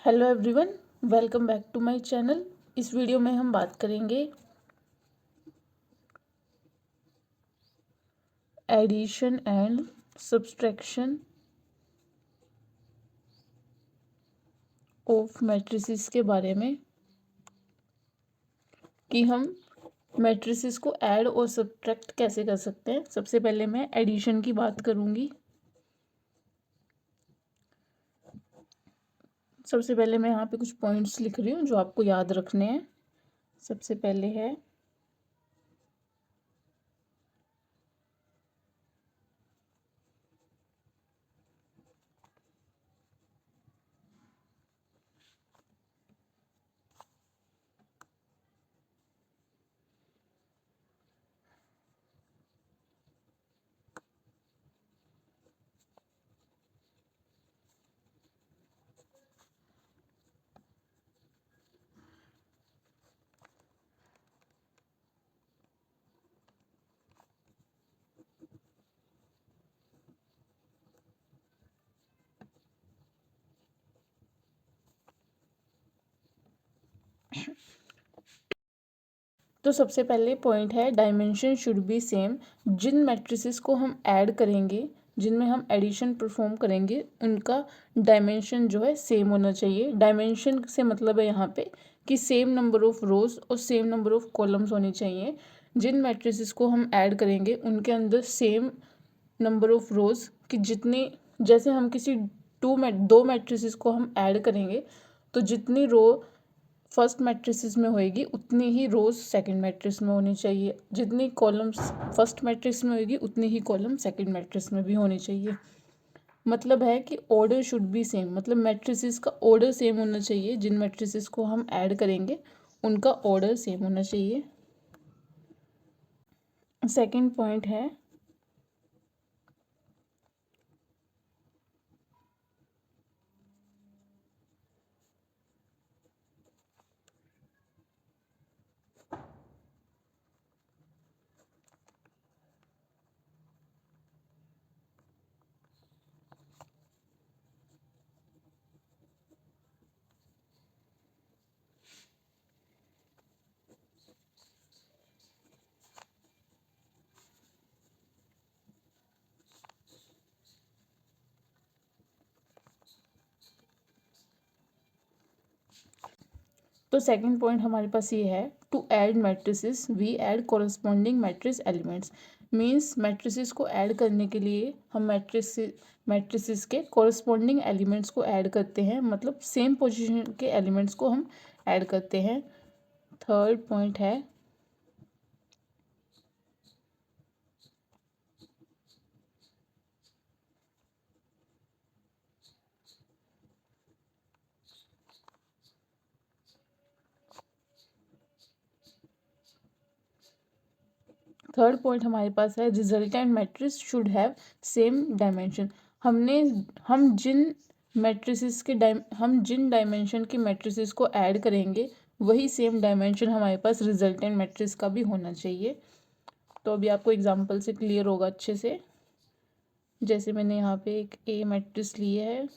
Hello everyone, welcome back to my channel. इस video में हम बात करेंगे addition and subtraction of matrices के बारे में कि हम मैट्रिसेस को ऐड और सब्ट्रैक्ट कैसे कर सकते हैं। सबसे पहले मैं एडिशन की बात करूंगी। सबसे पहले मैं यहाँ पे कुछ पॉइंट्स लिख रही हूँ जो आपको याद रखने हैं। सबसे पहले है तो सबसे पहले पॉइंट है डायमेंशन शुड बी सेम। जिन मैट्रिसेस को हम ऐड करेंगे, जिनमें हम एडिशन परफॉर्म करेंगे, उनका डायमेंशन जो है सेम होना चाहिए। डायमेंशन से मतलब है यहाँ पे कि सेम नंबर ऑफ रोज और सेम नंबर ऑफ कॉलम्स होने चाहिए। जिन मैट्रिसेस को हम ऐड करेंगे उनके अंदर सेम नंबर ऑफ रोज कि जितनी, जैसे हम किसी दो मैट्रिसेस को हम ऐड करेंगे तो जितनी रो फर्स्ट मैट्रिसेस में होएगी उतनी ही रोज सेकंड मैट्रिक्स में होनी चाहिए। जितनी कॉलम्स फर्स्ट मैट्रिक्स में होएगी उतनी ही कॉलम सेकंड मैट्रिक्स में भी होनी चाहिए। मतलब है कि ऑर्डर शुड बी सेम, मतलब मैट्रिसेस का ऑर्डर सेम होना चाहिए। जिन मैट्रिसेस को हम ऐड करेंगे उनका ऑर्डर सेम होना चाहिए। सेकंड पॉइंट है तो सेकंड पॉइंट हमारे पास ये है, to add matrices we add corresponding matrix elements. Means matrices को ऐड करने के लिए हम मैट्रिसेस के कॉरस्पॉन्डिंग एलिमेंट्स को ऐड करते हैं, मतलब सेम पोजीशन के एलिमेंट्स को हम ऐड करते हैं। थर्ड पॉइंट है थर्ड पॉइंट हमारे पास है resultant matrix should have same dimension. हम जिन डायमेंशन की मैट्रिसेस को ऐड करेंगे वही सेम डायमेंशन हमारे पास रिजल्टेंट मैट्रिक्स का भी होना चाहिए। तो अभी आपको एग्जांपल से क्लियर होगा अच्छे से। जैसे मैंने यहाँ पे एक ए मैट्रिक्स ली है,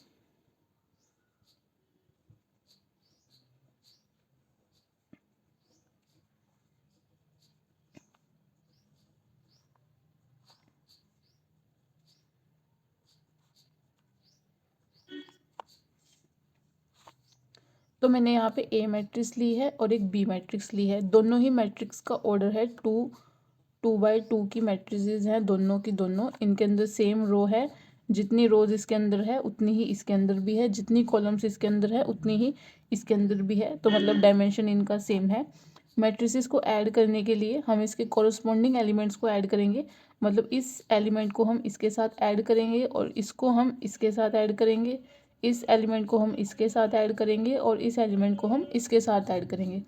तो मैंने यहाँ पे ए मैट्रिक्स ली है और एक बी मैट्रिक्स ली है। दोनों ही मैट्रिक्स का ऑर्डर है 2 2 बाई 2 की मैट्रिसेस हैं दोनों की दोनों। इनके अंदर सेम रो है, जितनी रोज इसके अंदर है उतनी ही इसके अंदर भी है, जितनी कॉलम्स इसके अंदर है उतनी ही इसके अंदर भी है। तो मतलब डायमेंशन इनका सेम है। मैट्रिसेस को ऐड करने के लिए हम इसके कॉरस्पॉन्डिंग एलिमेंट्स को ऐड करेंगे, मतलब इस एलिमेंट को हम इसके साथ ऐड करेंगे और इसको हम इसके साथ ऐड करेंगे, इस एलिमेंट को हम इसके साथ ऐड करेंगे और इस एलिमेंट को हम इसके साथ ऐड करेंगे।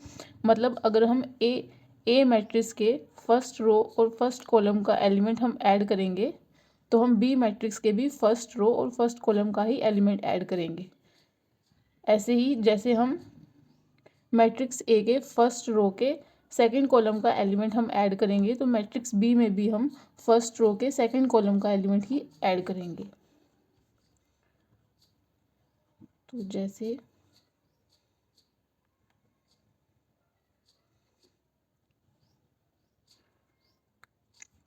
मतलब अगर हम ए मैट्रिक्स के फर्स्ट रो और फर्स्ट कॉलम का एलिमेंट हम ऐड करेंगे तो हम बी मैट्रिक्स के भी फर्स्ट रो और फर्स्ट कॉलम का ही एलिमेंट ऐड करेंगे। ऐसे ही जैसे हम मैट्रिक्स ए के फर्स्ट रो के सेकंड कॉलम का एलिमेंट हम ऐड करेंगे तो मैट्रिक्स बी में भी हम फर्स्ट रो के सेकंड कॉलम का एलिमेंट ही ऐड करेंगे। तो जैसे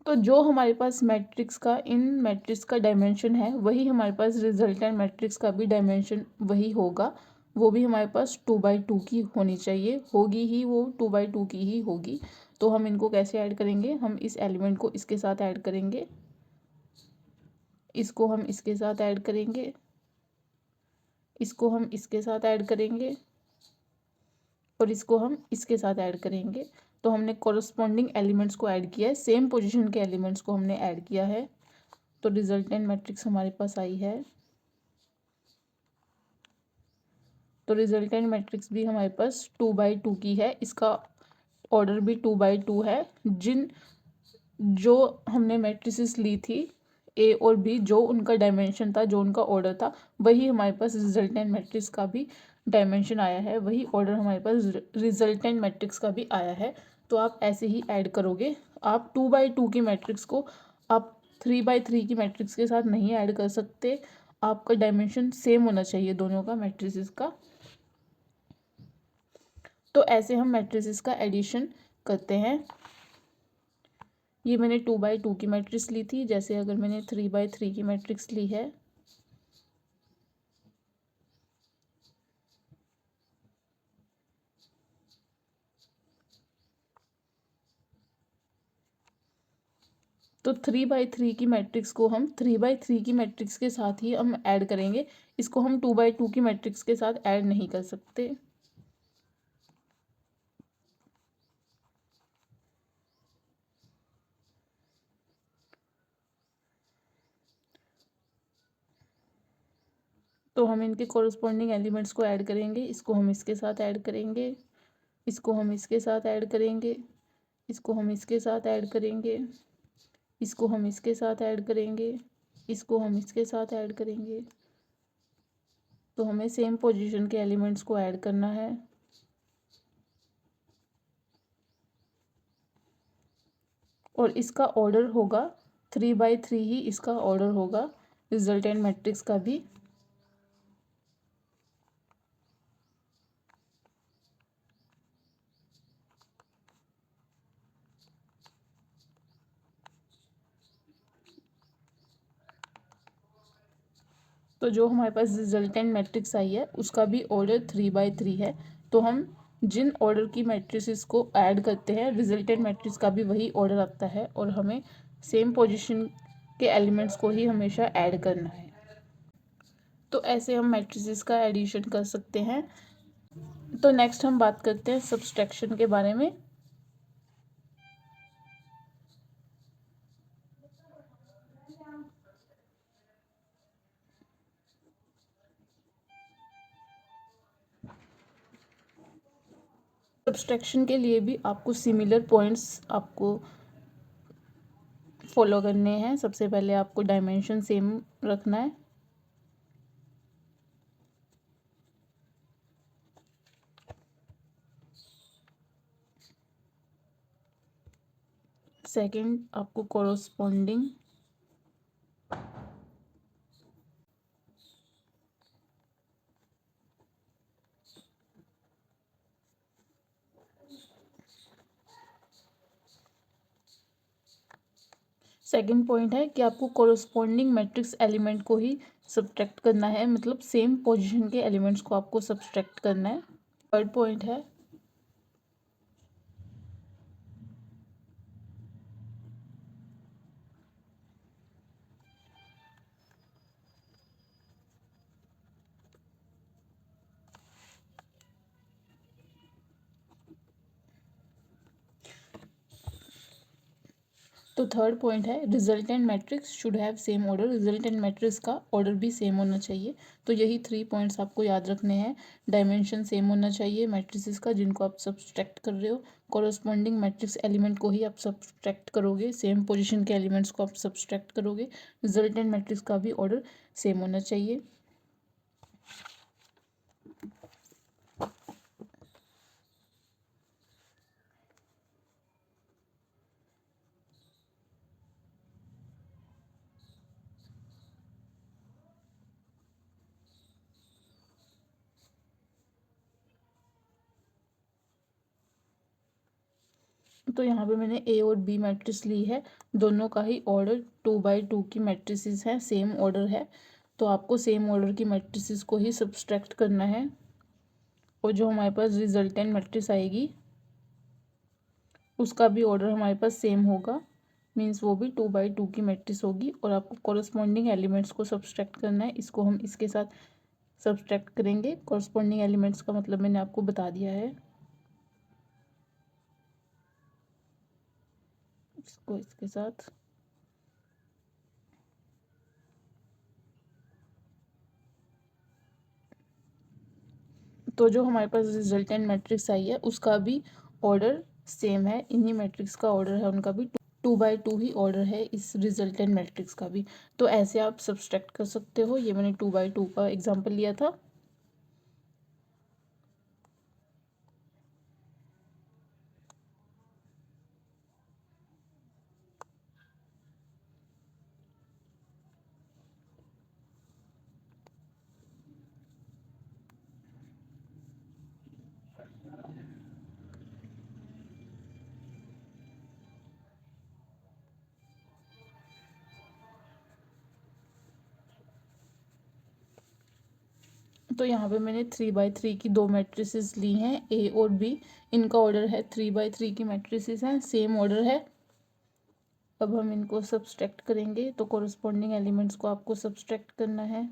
तो जो हमारे पास मैट्रिक्स का इन मैट्रिक्स का डायमेंशन है वही हमारे पास रिजल्टेंट मैट्रिक्स का भी डायमेंशन वही होगा। वो भी हमारे पास 2/2 की होनी चाहिए, होगी ही, वो 2/2 की ही होगी। तो हम इनको कैसे ऐड करेंगे, हम इस एलिमेंट को इसके साथ ऐड करेंगे, इसको हम इसके साथ ऐड करेंगे, इसको हम इसके साथ ऐड करेंगे और इसको हम इसके साथ ऐड करेंगे। तो हमने कॉरस्पॉन्डिंग एलिमेंट्स को ऐड किया है, सेम पोजीशन के एलिमेंट्स को हमने ऐड किया है। तो रिजल्टेंट मैट्रिक्स हमारे पास आई है। तो रिजल्टेंट मैट्रिक्स भी हमारे पास 2/2 की है, इसका ऑर्डर भी 2/2 है। जो हमने मैट्रिसेस ली थी ए और बी, जो उनका डायमेंशन था, जो उनका ऑर्डर था, वही हमारे पास रिजल्टेंट मैट्रिक्स का भी डायमेंशन आया है, वही ऑर्डर हमारे पास रिजल्टेंट मैट्रिक्स का भी आया है। तो आप ऐसे ही ऐड करोगे। आप 2/2 की मैट्रिक्स को आप 3/3 की मैट्रिक्स के साथ नहीं ऐड कर सकते, आपका डायमेंशन सेम होना चाहिए दोनों का मैट्रिसेस का। तो ऐसे हम मैट्रिसेस का एडिशन करते हैं। ये मैंने 2/2 की मैट्रिक्स ली थी, जैसे अगर मैंने 3/3 की मैट्रिक्स ली है, तो 3/3 की मैट्रिक्स को हम 3/3 की मैट्रिक्स के साथ ही हम ऐड करेंगे, इसको हम 2/2 की मैट्रिक्स के साथ ऐड नहीं कर सकते। तो हम इनके कॉरस्पॉन्डिंग एलिमेंट्स को ऐड करेंगे, इसको हम इसके साथ ऐड करेंगे, इसको हम इसके साथ ऐड करेंगे, इसको हम इसके साथ ऐड करेंगे, इसको हम इसके साथ ऐड करेंगे, इसको हम इसके साथ ऐड करेंगे। तो हमें सेम पोजीशन के एलिमेंट्स को ऐड करना है। और इसका ऑर्डर होगा 3/3 ही इसका ऑर्डर होगा रिजल्टेंट मैट्रिक्स का भी। तो जो हमारे पास रिजल्टेंट मैट्रिक्स आई है उसका भी ऑर्डर 3/3 है। तो हम जिन ऑर्डर की मैट्रिसेस को ऐड करते हैं, रिजल्टेंट मैट्रिक्स का भी वही ऑर्डर आता है और हमें सेम पोजीशन के एलिमेंट्स को ही हमेशा ऐड करना है। तो ऐसे हम मैट्रिसेस का एडिशन कर सकते हैं। तो नेक्स्ट हम बात करते हैं सब्सट्रैक्शन के बारे में। सब्सट्रैक्शन के लिए भी आपको सिमिलर पॉइंट्स आपको फॉलो करने हैं। सबसे पहले आपको डायमेंशन सेम रखना है। सेकंड, आपको कॉरस्पॉन्डिंग सेकंड पॉइंट है कि आपको कॉरस्पॉन्डिंग मैट्रिक्स एलिमेंट को ही सब्ट्रैक्ट करना है, मतलब सेम पोजीशन के एलिमेंट्स को आपको सब्ट्रैक्ट करना है। थर्ड पॉइंट है तो थर्ड पॉइंट है resultant matrix should have same order. Resultant matrix का ऑर्डर भी सेम होना चाहिए। तो यही 3 पॉइंट्स आपको याद रखने हैं। डायमेंशन सेम होना चाहिए मैट्रिसेस का जिनको आप सब्सट्रैक्ट कर रहे हो। कॉरस्पॉन्डिंग मैट्रिक्स एलिमेंट को ही आप सब्सट्रैक्ट करोगे, सेम पोजीशन के एलिमेंट्स को आप सब्सट्रैक्ट करोगे। रिजल्टेंट मैट्रिक्स का भी ऑर्डर सेम होना चाहिए। तो यहाँ पे मैंने ए और बी मैट्रिक्स ली है, दोनों का ही ऑर्डर 2x2 की मैट्रिसेस हैं, सेम ऑर्डर है। तो आपको सेम ऑर्डर की मैट्रिसेस को ही सब्सट्रैक्ट करना है, और जो हमारे पास रिजल्टेंट मैट्रिक्स आएगी उसका भी ऑर्डर हमारे पास सेम होगा, मीन्स वो भी 2x2 की मैट्रिक्स होगी। और आपको कॉरस्पॉन्डिंग एलिमेंट्स को सब्सट्रैक्ट करना है, इसको हम इसके साथ सब्सट्रैक्ट करेंगे। कॉरस्पॉन्डिंग एलिमेंट्स का मतलब मैंने आपको बता दिया है, इसको इसके साथ। तो जो हमारे पास रिजल्टेंट मैट्रिक्स आई है उसका भी ऑर्डर सेम है, इन्हीं मैट्रिक्स का ऑर्डर है उनका भी 2x2 ही ऑर्डर है इस रिजल्टेंट मैट्रिक्स का भी। तो ऐसे आप सब्सट्रैक्ट कर सकते हो, ये मैंने 2x2 का एग्जांपल लिया था। तो यहाँ पे मैंने 3x3 की दो मैट्रिसेस ली हैं, ए और बी। इनका ऑर्डर है 3x3 की मैट्रिसेस हैं, सेम ऑर्डर है। अब हम इनको सब्सट्रैक्ट करेंगे, तो कॉरस्पॉन्डिंग एलिमेंट्स को आपको सब्सट्रैक्ट करना है।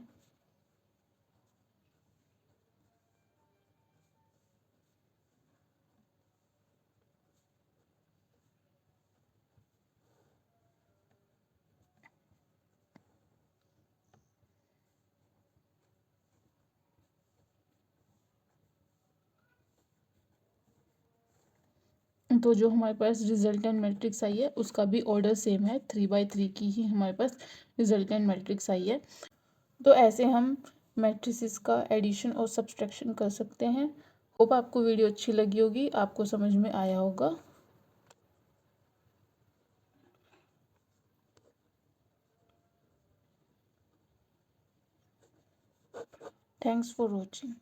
तो जो हमारे पास रिजल्टेंट मैट्रिक्स आई है उसका भी ऑर्डर सेम है, 3x3 की ही हमारे पास रिजल्टेंट मैट्रिक्स आई है। तो ऐसे हम मैट्रिसेस का एडिशन और सब्सट्रैक्शन कर सकते हैं। होप आपको वीडियो अच्छी लगी होगी, आपको समझ में आया होगा। Thanks for watching.